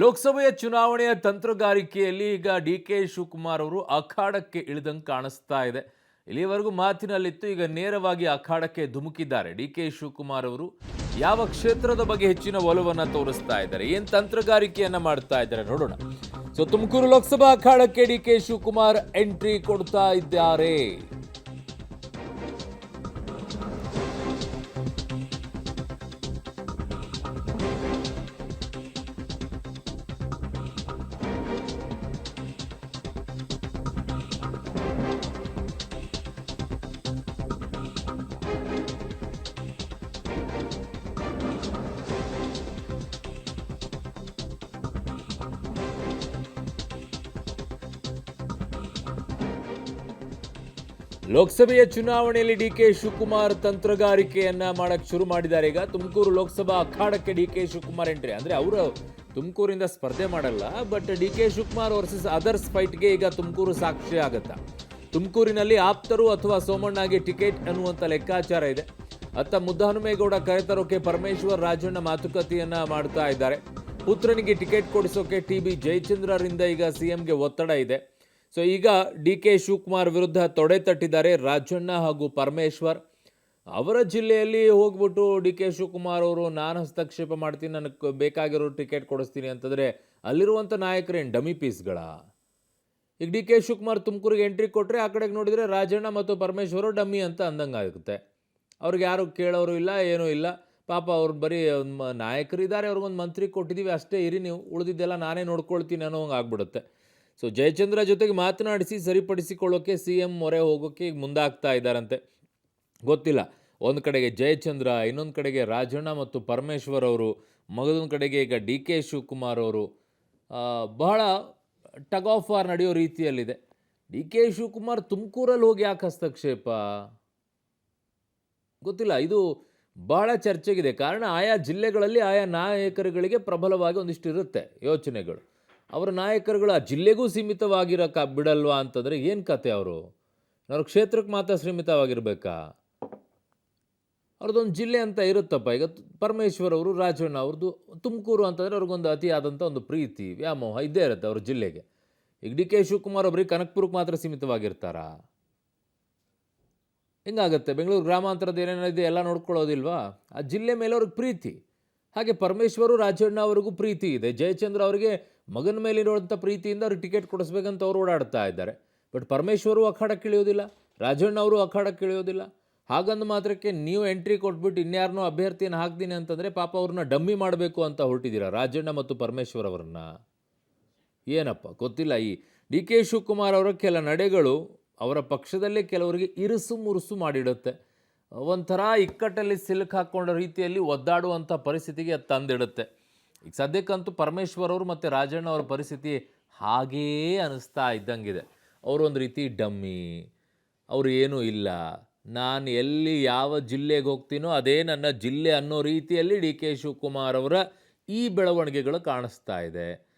ಲೋಕಸಭೆಯ ಚುನಾವಣೆಯ ತಂತ್ರಗಾರಿಕೆಯಲ್ಲಿ ಈಗ ಡಿ.ಕೆ. ಶಿವಕುಮಾರ್ ಅವರು ಅಖಾಡಕ್ಕೆ ಇಳಿದಂಗೆ ಕಾಣಿಸ್ತಾ ಇದೆ. ಇಲ್ಲಿವರೆಗೂ ಮಾತಿನಲ್ಲಿತ್ತು, ಈಗ ನೇರವಾಗಿ ಅಖಾಡಕ್ಕೆ ಧುಮುಕಿದ್ದಾರೆ. ಡಿ.ಕೆ. ಶಿವಕುಮಾರ್ ಅವರು ಯಾವ ಕ್ಷೇತ್ರದ ಬಗ್ಗೆ ಹೆಚ್ಚಿನ ಒಲವನ್ನು ತೋರಿಸ್ತಾ ಇದ್ದಾರೆ, ಏನು ತಂತ್ರಗಾರಿಕೆಯನ್ನ ಮಾಡ್ತಾ ಇದ್ದಾರೆ ನೋಡೋಣ. ತುಮಕೂರು ಲೋಕಸಭಾ ಅಖಾಡಕ್ಕೆ ಡಿ.ಕೆ. ಶಿವಕುಮಾರ್ ಎಂಟ್ರಿ ಕೊಡ್ತಾ ಇದ್ದಾರೆ. ಲೋಕಸಭೆಯ ಚುನಾವಣೆಯಲ್ಲಿ ಡಿ.ಕೆ. ಶಿವಕುಮಾರ್ ತಂತ್ರಗಾರಿಕೆಯನ್ನ ಮಾಡಕ್ ಶುರು ಮಾಡಿದ್ದಾರೆ. ಈಗ ತುಮಕೂರು ಲೋಕಸಭಾ ಅಖಾಡಕ್ಕೆ ಡಿ.ಕೆ. ಶಿವಕುಮಾರ್ ಎಂಟ್ರಿ. ಅಂದ್ರೆ ಅವರು ತುಮಕೂರಿಂದ ಸ್ಪರ್ಧೆ ಮಾಡಲ್ಲ, but D K. Shivakumar versus others ಫೈಟ್ಗೆ ಈಗ ತುಮಕೂರು ಸಾಕ್ಷಿ ಆಗತ್ತಾ. ತುಮಕೂರಿನಲ್ಲಿ ಆಪ್ತರು ಅಥವಾ ಸೋಮಣ್ಣಗೆ ಟಿಕೆಟ್ ಅನ್ನುವಂಥ ಲೆಕ್ಕಾಚಾರ ಇದೆ. ಅತ್ತ ಮುದ್ದಹನುಮೇಗೌಡ ಕರೆತರೋಕೆ ಪರಮೇಶ್ವರ್ ರಾಜಣ್ಣ ಮಾತುಕತೆಯನ್ನ ಮಾಡ್ತಾ ಇದ್ದಾರೆ. ಪುತ್ರನಿಗೆ ಟಿಕೆಟ್ ಕೊಡಿಸೋಕೆ ಟಿ.ಬಿ. ಜಯಚಂದ್ರರಿಂದ ಈಗ ಸಿಎಂಗೆ ಒತ್ತಡ ಇದೆ. ಸೊ ಈಗ ಡಿ.ಕೆ. ಶಿವಕುಮಾರ್ ವಿರುದ್ಧ ತೊಡೆ ತಟ್ಟಿದ್ದಾರೆ ರಾಜಣ್ಣ ಹಾಗೂ ಪರಮೇಶ್ವರ್. ಅವರ ಜಿಲ್ಲೆಯಲ್ಲಿ ಹೋಗ್ಬಿಟ್ಟು ಡಿ.ಕೆ. ಶಿವಕುಮಾರ್ ಅವರು ನಾನು ಹಸ್ತಕ್ಷೇಪ ಮಾಡ್ತೀನಿ, ನನಗೆ ಬೇಕಾಗಿರೋ ಟಿಕೆಟ್ ಕೊಡಿಸ್ತೀನಿ ಅಂತಂದರೆ ಅಲ್ಲಿರುವಂಥ ನಾಯಕರೇನು ಡಮಿ ಪೀಸ್ಗಳ? ಈಗ ಡಿ.ಕೆ. ಶಿವಕುಮಾರ್ ತುಮಕೂರಿಗೆ ಎಂಟ್ರಿ ಕೊಟ್ಟರೆ ಆ ಕಡೆಗೆ ನೋಡಿದರೆ ರಾಜಣ್ಣ ಮತ್ತು ಪರಮೇಶ್ವರು ಡಮ್ಮಿ ಅಂತ ಅಂದಂಗೆ ಆಗುತ್ತೆ. ಅವ್ರಿಗೆ ಯಾರು ಕೇಳೋರು ಇಲ್ಲ, ಏನೂ ಇಲ್ಲ. ಪಾಪ ಅವ್ರು ಬರೀ ನಾಯಕರಿದ್ದಾರೆ, ಅವ್ರಿಗೊಂದು ಮಂತ್ರಿ ಕೊಟ್ಟಿದ್ದೀವಿ ಅಷ್ಟೇ, ಇರಿ ನೀವು, ಉಳಿದಿದ್ದೆಲ್ಲ ನಾನೇ ನೋಡ್ಕೊಳ್ತೀನಿ ಅನ್ನೋ ಹಂಗೆ ಆಗ್ಬಿಡುತ್ತೆ. ಸೊ ಜಯಚಂದ್ರ ಜೊತೆಗೆ ಮಾತನಾಡಿಸಿ ಸರಿಪಡಿಸಿಕೊಳ್ಳೋಕೆ ಸಿ.ಎಂ ಮೊರೆ ಹೋಗೋಕ್ಕೆ ಈಗ ಮುಂದಾಗ್ತಾ ಇದ್ದಾರಂತೆ. ಗೊತ್ತಿಲ್ಲ, ಒಂದು ಕಡೆಗೆ ಜಯಚಂದ್ರ, ಇನ್ನೊಂದು ಕಡೆಗೆ ರಾಜಣ್ಣ ಮತ್ತು ಪರಮೇಶ್ವರ್ ಅವರು, ಮಗದೊಂದು ಕಡೆಗೆ ಈಗ ಡಿ.ಕೆ. ಶಿವಕುಮಾರ್ ಅವರು. ಬಹಳ ಟಗ್ ಆಫ್ ವಾರ್ ನಡೆಯೋ ರೀತಿಯಲ್ಲಿದೆ. ಡಿ.ಕೆ. ಶಿವಕುಮಾರ್ ತುಮಕೂರಲ್ಲಿ ಹೋಗಿ ಯಾಕೆ ಹಸ್ತಕ್ಷೇಪ ಗೊತ್ತಿಲ್ಲ. ಇದು ಬಹಳ ಚರ್ಚೆಗಿದೆ. ಕಾರಣ ಆಯಾ ಜಿಲ್ಲೆಗಳಲ್ಲಿ ಆಯಾ ನಾಯಕರುಗಳಿಗೆ ಪ್ರಬಲವಾಗಿ ಒಂದಿಷ್ಟು ಇರುತ್ತೆ ಯೋಚನೆಗಳು. ಅವರ ನಾಯಕರುಗಳು ಆ ಜಿಲ್ಲೆಗೂ ಸೀಮಿತವಾಗಿರೋಕೆ ಬಿಡಲ್ವಾ ಅಂತಂದರೆ ಏನು ಕತೆ? ಅವ್ರ ಕ್ಷೇತ್ರಕ್ಕೆ ಮಾತ್ರ ಸೀಮಿತವಾಗಿರಬೇಕಾ? ಅವ್ರದ್ದೊಂದು ಜಿಲ್ಲೆ ಅಂತ ಇರುತ್ತಪ್ಪ. ಈಗ ಪರಮೇಶ್ವರ್ ಅವರು, ರಾಜಣ್ಣ ಅವ್ರದ್ದು ತುಮಕೂರು ಅಂತಂದರೆ ಅವ್ರಿಗೊಂದು ಅತಿಯಾದಂಥ ಒಂದು ಪ್ರೀತಿ ವ್ಯಾಮೋಹ ಇದ್ದೇ ಇರುತ್ತೆ ಅವ್ರ ಜಿಲ್ಲೆಗೆ. ಈಗ ಡಿ.ಕೆ. ಶಿವಕುಮಾರ್ ಒಬ್ಬರಿಗೆ ಕನಕಪುರಕ್ಕೆ ಮಾತ್ರ ಸೀಮಿತವಾಗಿರ್ತಾರಾ? ಹಿಂಗಾಗುತ್ತೆ. ಬೆಂಗಳೂರು ಗ್ರಾಮಾಂತರದ ಏನೇನಿದೆ ಎಲ್ಲ ನೋಡ್ಕೊಳ್ಳೋದಿಲ್ವಾ? ಆ ಜಿಲ್ಲೆ ಮೇಲೆ ಅವ್ರಿಗೆ ಪ್ರೀತಿ. ಹಾಗೆ ಪರಮೇಶ್ವರು, ರಾಜಣ್ಣ ಅವರಿಗೂ ಪ್ರೀತಿ ಇದೆ. ಜಯಚಂದ್ರ ಅವರಿಗೆ ಮಗನ ಮೇಲಿರುವಂಥ ಪ್ರೀತಿಯಿಂದ ಅವ್ರಿಗೆ ಟಿಕೆಟ್ ಕೊಡಿಸ್ಬೇಕಂತ ಅವ್ರು ಓಡಾಡ್ತಾ ಇದ್ದಾರೆ. ಬಟ್ ಪರಮೇಶ್ವರು ಅಖಾಡಕ್ಕೆ ಇಳಿಯೋದಿಲ್ಲ, ರಾಜಣ್ಣ ಅವರು ಅಖಾಡಕ್ಕೆ ಇಳಿಯೋದಿಲ್ಲ. ಹಾಗಂದ ಮಾತ್ರಕ್ಕೆ ನೀವು ಎಂಟ್ರಿ ಕೊಟ್ಬಿಟ್ಟು ಇನ್ಯಾರನ್ನೋ ಅಭ್ಯರ್ಥಿಯನ್ನು ಹಾಕ್ತೀನಿ ಅಂತಂದರೆ ಪಾಪ ಅವ್ರನ್ನ ಡಮ್ಮಿ ಮಾಡಬೇಕು ಅಂತ ಹೊರಟಿದ್ದೀರಾ ರಾಜಣ್ಣ ಮತ್ತು ಪರಮೇಶ್ವರ್ ಅವರನ್ನ. ಏನಪ್ಪ ಗೊತ್ತಿಲ್ಲ. ಈ ಡಿ.ಕೆ. ಶಿವಕುಮಾರ್ ಅವರ ಕೆಲ ನಡೆಗಳು ಅವರ ಪಕ್ಷದಲ್ಲೇ ಕೆಲವರಿಗೆ ಇರುಸು ಮುರುಸು ಮಾಡಿಡುತ್ತೆ. ಒಂಥರ ಇಕ್ಕಟ್ಟಲ್ಲಿ ಸಿಲುಕು ಹಾಕ್ಕೊಂಡ ರೀತಿಯಲ್ಲಿ ಒದ್ದಾಡುವಂಥ ಪರಿಸ್ಥಿತಿಗೆ ಅದು ತಂದಿಡುತ್ತೆ. ಈಗ ಸದ್ಯಕ್ಕಂತೂ ಪರಮೇಶ್ವರ್ ಅವರು ಮತ್ತು ರಾಜಣ್ಣ ಅವರ ಪರಿಸ್ಥಿತಿ ಹಾಗೇ ಅನ್ನಿಸ್ತಾ ಇದ್ದಂಗಿದೆ. ಅವರೊಂದು ರೀತಿ ಡಮ್ಮಿ, ಅವರು ಏನೂ ಇಲ್ಲ, ನಾನು ಎಲ್ಲಿ ಯಾವ ಜಿಲ್ಲೆಗೆ ಹೋಗ್ತೀನೋ ಅದೇ ನನ್ನ ಜಿಲ್ಲೆ ಅನ್ನೋ ರೀತಿಯಲ್ಲಿ ಡಿ.ಕೆ. ಶಿವಕುಮಾರ್ ಅವರ ಈ ಬೆಳವಣಿಗೆಗಳು ಕಾಣಿಸ್ತಾ ಇದೆ.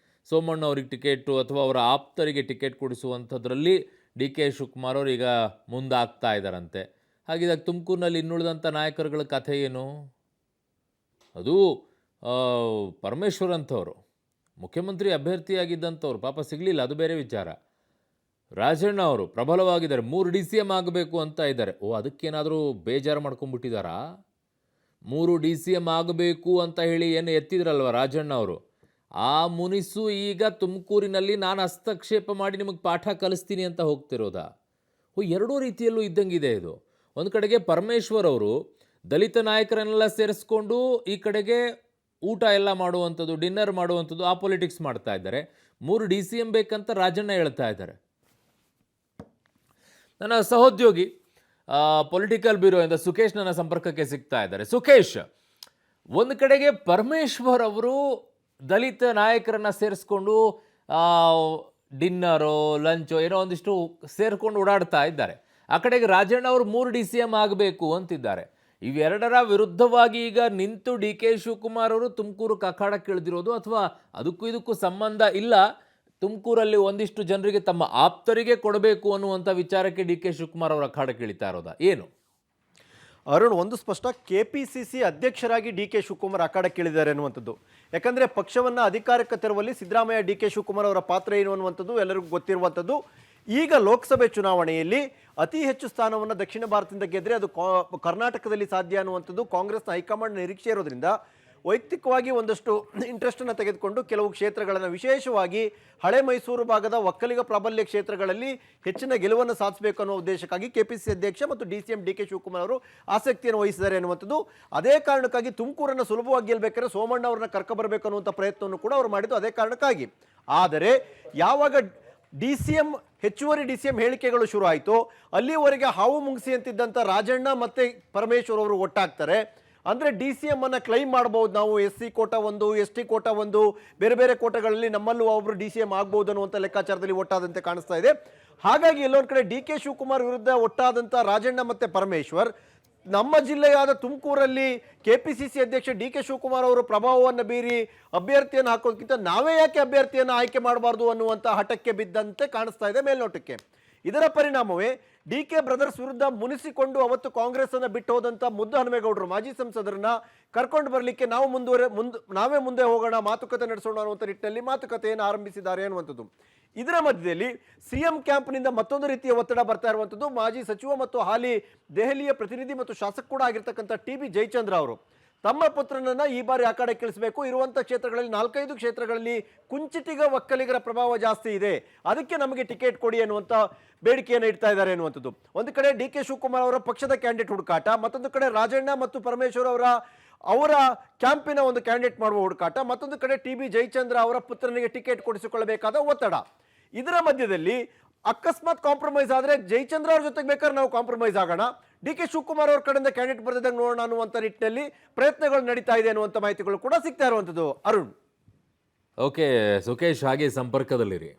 ಸೋಮಣ್ಣ ಅವ್ರಿಗೆ ಟಿಕೆಟು ಅಥವಾ ಅವರ ಆಪ್ತರಿಗೆ ಟಿಕೆಟ್ ಕೊಡಿಸುವಂಥದ್ರಲ್ಲಿ ಡಿ.ಕೆ. ಶಿವಕುಮಾರ್ ಅವರು ಈಗ ಮುಂದಾಗ್ತಾ ಇದ್ದಾರಂತೆ. ಹಾಗಿದಾಗ ತುಮಕೂರಿನಲ್ಲಿ ಇನ್ನುಳಿದಂಥ ನಾಯಕರುಗಳ ಕಥೆ ಏನು? ಅದು ಪರಮೇಶ್ವರ್ ಅಂಥವ್ರು ಮುಖ್ಯಮಂತ್ರಿ ಅಭ್ಯರ್ಥಿಯಾಗಿದ್ದಂಥವ್ರು, ಪಾಪ ಸಿಗಲಿಲ್ಲ, ಅದು ಬೇರೆ ವಿಚಾರ. ರಾಜಣ್ಣ ಅವರು ಪ್ರಬಲವಾಗಿದ್ದಾರೆ, 3 DCM ಆಗಬೇಕು ಅಂತ ಇದ್ದಾರೆ. ಅದಕ್ಕೇನಾದರೂ ಬೇಜಾರು ಮಾಡ್ಕೊಂಡ್ಬಿಟ್ಟಿದ್ದಾರಾ? 3 DCM ಆಗಬೇಕು ಅಂತ ಹೇಳಿ ಏನು ಎತ್ತಿದ್ರಲ್ವ ರಾಜಣ್ಣ ಅವರು, ಆ ಮುನಿಸು ಈಗ ತುಮಕೂರಿನಲ್ಲಿ ನಾನು ಹಸ್ತಕ್ಷೇಪ ಮಾಡಿ ನಿಮಗೆ ಪಾಠ ಕಲಿಸ್ತೀನಿ ಅಂತ ಹೋಗ್ತಿರೋದಾ? ಎರಡೂ ರೀತಿಯಲ್ಲೂ ಇದ್ದಂಗಿದೆ ಇದು. ಒಂದು ಕಡೆಗೆ ಪರಮೇಶ್ವರ್ ಅವರು ದಲಿತ ನಾಯಕರನ್ನೆಲ್ಲ ಸೇರಿಸ್ಕೊಂಡು ಈ ಕಡೆಗೆ ಊಟ ಎಲ್ಲ ಮಾಡುವಂಥದ್ದು, ಡಿನ್ನರ್ ಮಾಡುವಂಥದ್ದು, ಆ ಪೊಲಿಟಿಕ್ಸ್ ಮಾಡ್ತಾ ಇದ್ದಾರೆ. 3 DCM ಬೇಕಂತ ರಾಜಣ್ಣ ಹೇಳ್ತಾ ಇದ್ದಾರೆ. ನನ್ನ ಸಹೋದ್ಯೋಗಿ ಪೊಲಿಟಿಕಲ್ ಬ್ಯೂರೋಯಿಂದ ಸುಖೇಶ್ ನನ್ನ ಸಂಪರ್ಕಕ್ಕೆ ಸಿಗ್ತಾ ಇದ್ದಾರೆ. ಸುಖೇಶ್, ಒಂದು ಕಡೆಗೆ ಪರಮೇಶ್ವರ್ ಅವರು ದಲಿತ ನಾಯಕರನ್ನು ಸೇರಿಸ್ಕೊಂಡು ಡಿನ್ನರೋ ಲಂಚೋ ಏನೋ ಒಂದಿಷ್ಟು ಸೇರಿಕೊಂಡು ಓಡಾಡ್ತಾ ಇದ್ದಾರೆ. ಆ ಕಡೆಗೆ ರಾಜಣ್ಣ ಅವರು 3 DCM ಆಗಬೇಕು ಅಂತಿದ್ದಾರೆ. ಇವೆರಡರ ವಿರುದ್ಧವಾಗಿ ಈಗ ನಿಂತು ಡಿ.ಕೆ. ಶಿವಕುಮಾರ್ ಅವರು ತುಮಕೂರು ಅಖಾಡಕ್ಕೆ ಇಳಿದಿರೋದು, ಅಥವಾ ಅದಕ್ಕೂ ಇದಕ್ಕೂ ಸಂಬಂಧ ಇಲ್ಲ, ತುಮಕೂರಲ್ಲಿ ಒಂದಿಷ್ಟು ಜನರಿಗೆ ತಮ್ಮ ಆಪ್ತರಿಗೆ ಕೊಡಬೇಕು ಅನ್ನುವಂಥ ವಿಚಾರಕ್ಕೆ ಡಿ.ಕೆ. ಶಿವಕುಮಾರ್ ಅವರ ಅಖಾಡಕ್ಕೆ ಇಳಿತಾ ಇರೋದಾ ಏನು? ಅರುಣ್, ಒಂದು ಸ್ಪಷ್ಟ, ಕೆಪಿಸಿಸಿ ಅಧ್ಯಕ್ಷರಾಗಿ ಡಿ ಕೆ ಶಿವಕುಮಾರ್ ಅಖಾಡಕ್ಕಿಳಿದ್ದಾರೆ ಅನ್ನುವಂಥದ್ದು. ಯಾಕಂದ್ರೆ ಪಕ್ಷವನ್ನ ಅಧಿಕಾರಕ್ಕೆ ತರುವಲ್ಲಿ ಸಿದ್ದರಾಮಯ್ಯ, ಡಿ ಕೆ ಶಿವಕುಮಾರ್ ಅವರ ಪಾತ್ರ ಏನು ಅನ್ನುವಂಥದ್ದು ಎಲ್ಲರಿಗೂ ಗೊತ್ತಿರುವಂಥದ್ದು. ಈಗ ಲೋಕಸಭೆ ಚುನಾವಣೆಯಲ್ಲಿ ಅತಿ ಹೆಚ್ಚು ಸ್ಥಾನವನ್ನು ದಕ್ಷಿಣ ಭಾರತದಿಂದ ಗೆದ್ರೆ ಅದು ಕರ್ನಾಟಕದಲ್ಲಿ ಸಾಧ್ಯ ಅನ್ನುವಂಥದ್ದು ಕಾಂಗ್ರೆಸ್ನ ಹೈಕಮಾಂಡ್ ನಿರೀಕ್ಷೆ ಇರೋದ್ರಿಂದ ವೈಯಕ್ತಿಕವಾಗಿ ಒಂದಷ್ಟು ಇಂಟ್ರೆಸ್ಟನ್ನು ತೆಗೆದುಕೊಂಡು ಕೆಲವು ಕ್ಷೇತ್ರಗಳನ್ನು, ವಿಶೇಷವಾಗಿ ಹಳೆ ಮೈಸೂರು ಭಾಗದ ಒಕ್ಕಲಿಗ ಪ್ರಾಬಲ್ಯ ಕ್ಷೇತ್ರಗಳಲ್ಲಿ ಹೆಚ್ಚಿನ ಗೆಲುವನ್ನು ಸಾಧಿಸಬೇಕು ಅನ್ನೋ ಉದ್ದೇಶಕ್ಕಾಗಿ ಕೆಪಿಸಿಸಿ ಅಧ್ಯಕ್ಷ ಮತ್ತು ಡಿ.ಸಿ.ಎಂ ಡಿ ಕೆ ಶಿವಕುಮಾರ್ ಅವರು ಆಸಕ್ತಿಯನ್ನು ವಹಿಸಿದ್ದಾರೆ ಅನ್ನುವಂಥದ್ದು. ಅದೇ ಕಾರಣಕ್ಕಾಗಿ ತುಮಕೂರನ್ನು ಸುಲಭವಾಗಿ ಗೆಲ್ಲಬೇಕಾದ್ರೆ ಸೋಮಣ್ಣ ಅವರನ್ನ ಕರ್ಕೊಬರಬೇಕು ಅನ್ನುವಂಥ ಪ್ರಯತ್ನವನ್ನು ಕೂಡ ಅವರು ಮಾಡಿದ್ದು ಅದೇ ಕಾರಣಕ್ಕಾಗಿ. ಆದರೆ ಯಾವಾಗ ಡಿ.ಸಿ.ಎಂ ಹೆಚ್ಚುವರಿ ಡಿ.ಸಿ.ಎಂ ಹೇಳಿಕೆಗಳು ಶುರು ಆಯಿತು, ಅಲ್ಲಿವರೆಗೆ ಹಾವು ಮುಂಗಿಸಿ ಅಂತಿದ್ದಂಥ ರಾಜಣ್ಣ ಮತ್ತೆ ಪರಮೇಶ್ವರ್ ಅವರು ಒಟ್ಟಾಗ್ತಾರೆ. ಅಂದರೆ ಡಿ.ಸಿ.ಎಂ ಅನ್ನು ಕ್ಲೈಮ್ ಮಾಡಬಹುದು, ನಾವು ಎಸ್ ಸಿ ಕೋಟ ಒಂದು, ಎಸ್ ಟಿ ಕೋಟ ಒಂದು, ಬೇರೆ ಬೇರೆ ಕೋಟಗಳಲ್ಲಿ ನಮ್ಮಲ್ಲೂ ಒಬ್ಬರು ಡಿ.ಸಿ.ಎಂ ಆಗ್ಬಹುದು ಅನ್ನುವಂಥ ಲೆಕ್ಕಾಚಾರದಲ್ಲಿ ಒಟ್ಟಾದಂತೆ ಕಾಣಿಸ್ತಾ ಇದೆ. ಹಾಗಾಗಿ ಎಲ್ಲೊಂದು ಕಡೆ ಡಿ ಕೆ ಶಿವಕುಮಾರ್ ವಿರುದ್ಧ ಒಟ್ಟಾದಂಥ ರಾಜಣ್ಣ ಮತ್ತೆ ಪರಮೇಶ್ವರ್ ನಮ್ಮ ಜಿಲ್ಲೆಯಾದ ತುಮಕೂರಲ್ಲಿ ಕೆಪಿಸಿಸಿ ಅಧ್ಯಕ್ಷ ಡಿ ಕೆ ಶಿವಕುಮಾರ್ ಅವರು ಪ್ರಭಾವವನ್ನು ಬೀರಿ ಅಭ್ಯರ್ಥಿಯನ್ನು ಹಾಕೋದಕ್ಕಿಂತ ನಾವೇ ಯಾಕೆ ಅಭ್ಯರ್ಥಿಯನ್ನು ಆಯ್ಕೆ ಮಾಡಬಾರ್ದು ಅನ್ನುವಂಥ ಹಠಕ್ಕೆ ಬಿದ್ದಂತೆ ಕಾಣಿಸ್ತಾ ಇದೆ ಮೇಲ್ನೋಟಕ್ಕೆ. ಇದರ ಪರಿಣಾಮವೇ ಡಿ ಕೆ ಬ್ರದರ್ಸ್ ವಿರುದ್ಧ ಮುನಿಸಿಕೊಂಡು ಅವತ್ತು ಕಾಂಗ್ರೆಸ್ ಅನ್ನು ಬಿಟ್ಟು ಹೋದಂಥ ಮುದ್ದು ಹನುಮೇಗೌಡರು ಮಾಜಿ ಸಂಸದರನ್ನ ಕರ್ಕೊಂಡು ಬರಲಿಕ್ಕೆ ನಾವೇ ಮುಂದೆ ಹೋಗೋಣ, ಮಾತುಕತೆ ನಡೆಸೋಣ ಅನ್ನುವಂಥ ನಿಟ್ಟಿನಲ್ಲಿ ಮಾತುಕತೆಯನ್ನು ಆರಂಭಿಸಿದ್ದಾರೆ ಅನ್ನುವಂಥದ್ದು. ಇದರ ಮಧ್ಯದಲ್ಲಿ ಸಿಎಂ ಕ್ಯಾಂಪ್ನಿಂದ ಮತ್ತೊಂದು ರೀತಿಯ ಒತ್ತಡ ಬರ್ತಾ ಇರುವಂಥದ್ದು. ಮಾಜಿ ಸಚಿವ ಮತ್ತು ಹಾಲಿ ದೆಹಲಿಯ ಪ್ರತಿನಿಧಿ ಮತ್ತು ಶಾಸಕ ಕೂಡ ಆಗಿರ್ತಕ್ಕಂಥ ಟಿ.ಬಿ. ಜಯಚಂದ್ರ ಅವರು ತಮ್ಮ ಪುತ್ರನನ್ನ ಈ ಬಾರಿ ಅಖಾಡಕ್ಕೆ ಇಳಿಸಬೇಕು, ಇರುವಂಥ ಕ್ಷೇತ್ರಗಳಲ್ಲಿ 4-5 ಕ್ಷೇತ್ರಗಳಲ್ಲಿ ಕುಂಚಿಟಿಗ ಒಕ್ಕಲಿಗರ ಪ್ರಭಾವ ಜಾಸ್ತಿ ಇದೆ, ಅದಕ್ಕೆ ನಮಗೆ ಟಿಕೆಟ್ ಕೊಡಿ ಅನ್ನುವಂಥ ಬೇಡಿಕೆಯನ್ನು ಇಡ್ತಾ ಇದ್ದಾರೆ ಅನ್ನುವಂಥದ್ದು. ಒಂದು ಕಡೆ ಡಿ ಕೆ ಶಿವಕುಮಾರ್ ಅವರ ಪಕ್ಷದ ಕ್ಯಾಂಡಿಡೇಟ್ ಹುಡುಕಾಟ, ಮತ್ತೊಂದು ಕಡೆ ರಾಜಣ್ಣ ಮತ್ತು ಪರಮೇಶ್ವರ್ ಅವರ ಕ್ಯಾಂಪಿನ ಒಂದು ಕ್ಯಾಂಡಿಡೇಟ್ ಮಾಡುವ ಹುಡುಕಾಟ, ಮತ್ತೊಂದು ಕಡೆ ಟಿ.ಬಿ. ಜಯಚಂದ್ರ ಅವರ ಪುತ್ರನಿಗೆ ಟಿಕೆಟ್ ಕೊಡಿಸಿಕೊಳ್ಳಬೇಕಾದ ಒತ್ತಡ. ಇದರ ಮಧ್ಯದಲ್ಲಿ ಅಕಸ್ಮಾತ್ ಕಾಂಪ್ರಮೈಸ್ ಆದರೆ ಜಯಚಂದ್ರ ಅವ್ರ ಜೊತೆಗೆ ಬೇಕಾದ್ರೆ ನಾವು ಕಾಂಪ್ರಮೈಸ್ ಆಗೋಣ, ಡಿ ಕೆ ಶಿವಕುಮಾರ್ ಅವ್ರ ಕಡೆಯಿಂದ ಕ್ಯಾಂಡಿಡೇಟ್ ಬರ್ದಿದ್ದಾಗ ನೋಡೋಣ ಅನ್ನುವಂಥ ನಿಟ್ಟಿನಲ್ಲಿ ಪ್ರಯತ್ನಗಳು ನಡೀತಾ ಇದೆ ಅನ್ನುವಂಥ ಮಾಹಿತಿಗಳು ಕೂಡ ಸಿಗ್ತಾ ಇರುವಂಥದ್ದು. ಅರುಣ್. ಓಕೆ ಸುಖೇಶ್, ಹಾಗೆ ಸಂಪರ್ಕದಲ್ಲಿರಿ.